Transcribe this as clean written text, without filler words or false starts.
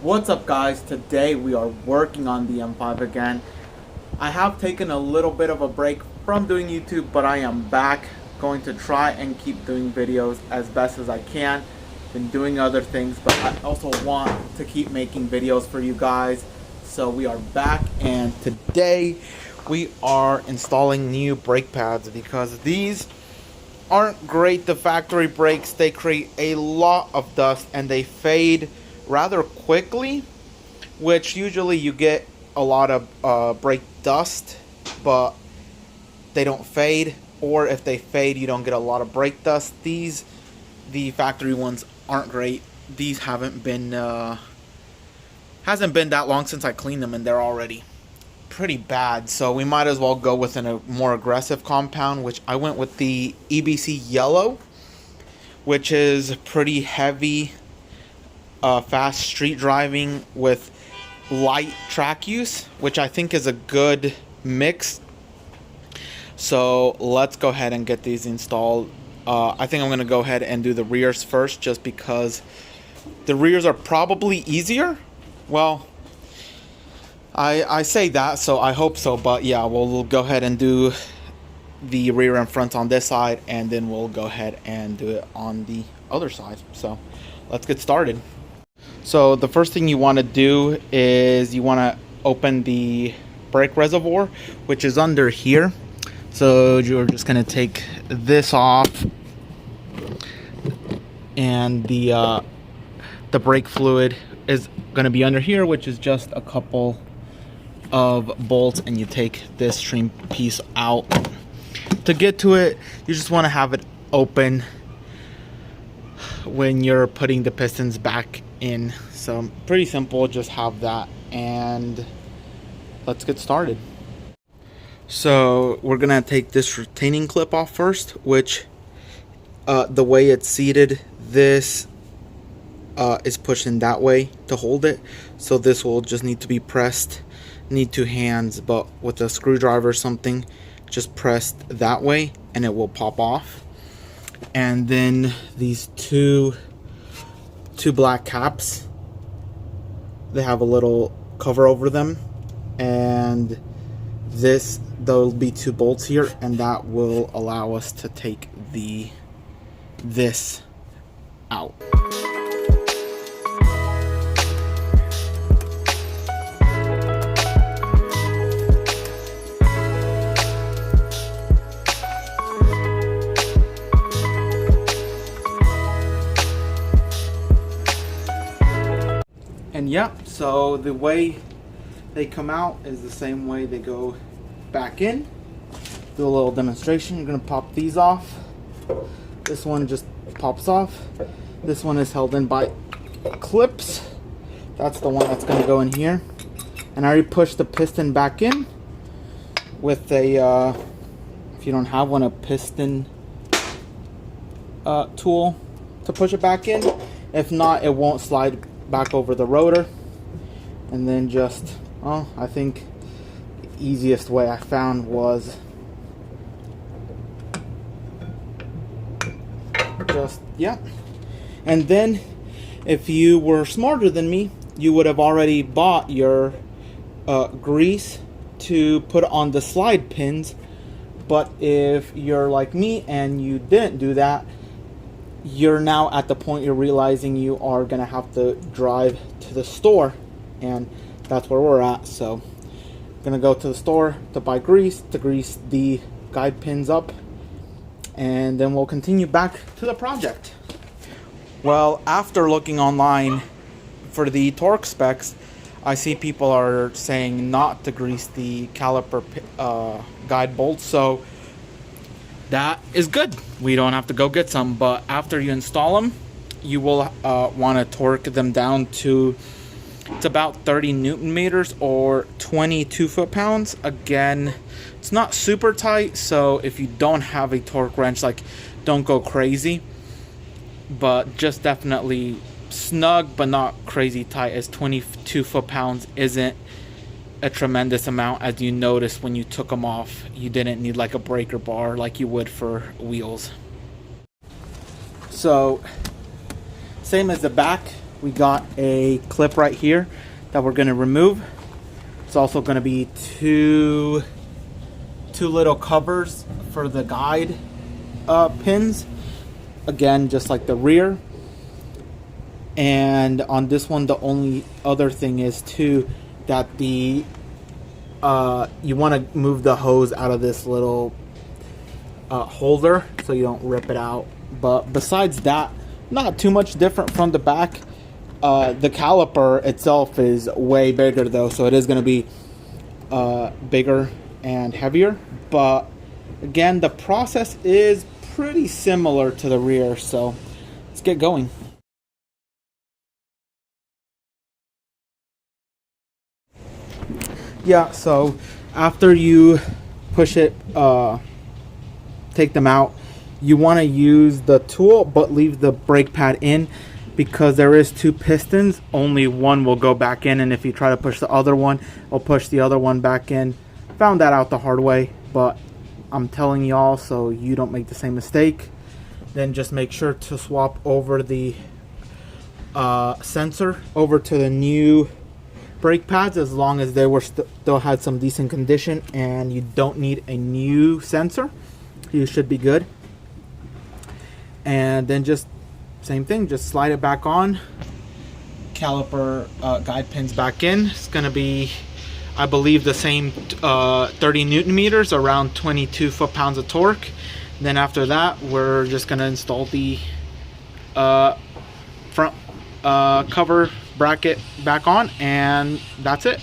What's up, guys? Today we are working on the M5 again. I have taken a little bit of a break from doing YouTube, but I am back, going to try and keep doing videos as best as I can. Been doing other things, but I also want to keep making videos for you guys. So we are back, and today we are installing new brake pads because these aren't great. The factory brakes, they create a lot of dust and they fade rather quickly, which usually you get a lot of brake dust, but they don't fade, or if they fade you don't get a lot of brake dust. The factory ones aren't great. These hasn't been that long since I cleaned them and they're already pretty bad, so we might as well go with a more aggressive compound, which I went with the EBC yellow, which is pretty heavy, fast street driving with light track use, which I think is a good mix. So let's go ahead and get these installed. I think I'm going to go ahead and do the rears first, just because the rears are probably easier. Well, I say that, so I hope so, but yeah, we'll go ahead and do the rear and front on this side, and then we'll go ahead and do it on the other side. So let's get started. So the first thing you want to do is you want to open the brake reservoir, which is under here. So you're just going to take this off, and the brake fluid is going to be under here, which is just a couple of bolts, and you take this trim piece out. To get to it, you just want to have it open when you're putting the pistons back in. So pretty simple, just have that, and let's get started. So we're gonna take this retaining clip off first, which the way it's seated, this is pushing that way to hold it, so this will just need to be pressed. Need two hands, but with a screwdriver or something, just pressed that way and it will pop off. And then these two black caps, they have a little cover over them, and there'll be two bolts here, and that will allow us to take this out. And yeah, so the way they come out is the same way they go back in. Do a little demonstration. You're gonna pop these off. This one just pops off. This one is held in by clips. That's the one that's gonna go in here. And I already pushed the piston back in with a, if you don't have one, a piston tool to push it back in. If not, it won't slide back over the rotor. And then just, I think the easiest way I found was just, yeah. And then if you were smarter than me, you would have already bought your grease to put on the slide pins. But if you're like me and you didn't do that, you're now at the point you're realizing you are gonna have to drive to the store, and that's where we're at. So I'm gonna go to the store to buy grease to grease the guide pins up, and then we'll continue back to the project. Well, after looking online for the torque specs, I see people are saying not to grease the caliper guide bolts, so that is good. We don't have to go get some, but after you install them, you will want to torque them down to, it's about 30 Newton meters or 22 foot-pounds. Again, it's not super tight, so if you don't have a torque wrench, like, don't go crazy, but just definitely snug but not crazy tight, as 22 foot-pounds isn't a tremendous amount. As you noticed when you took them off, you didn't need like a breaker bar like you would for wheels. So same as the back, we got a clip right here that we're going to remove. It's also going to be two little covers for the guide pins, again just like the rear. And on this one, the only other thing is too that the you want to move the hose out of this little holder so you don't rip it out. But besides that, not too much different from the back. The caliper itself is way bigger though, so it is going to be bigger and heavier. But again, the process is pretty similar to the rear, so let's get going. Yeah, so after you push it, take them out, you want to use the tool but leave the brake pad in, because there is two pistons. Only one will go back in, and if you try to push the other one, it'll push the other one back in. Found that out the hard way, but I'm telling y'all so you don't make the same mistake. Then just make sure to swap over the sensor over to the new brake pads, as long as they were still had some decent condition and you don't need a new sensor. You should be good. And then just same thing, just slide it back on, caliper guide pins back in. It's gonna be, I believe, the same 30 Newton meters, around 22 foot-pounds of torque. And then after that, we're just gonna install the front cover bracket back on, and that's it.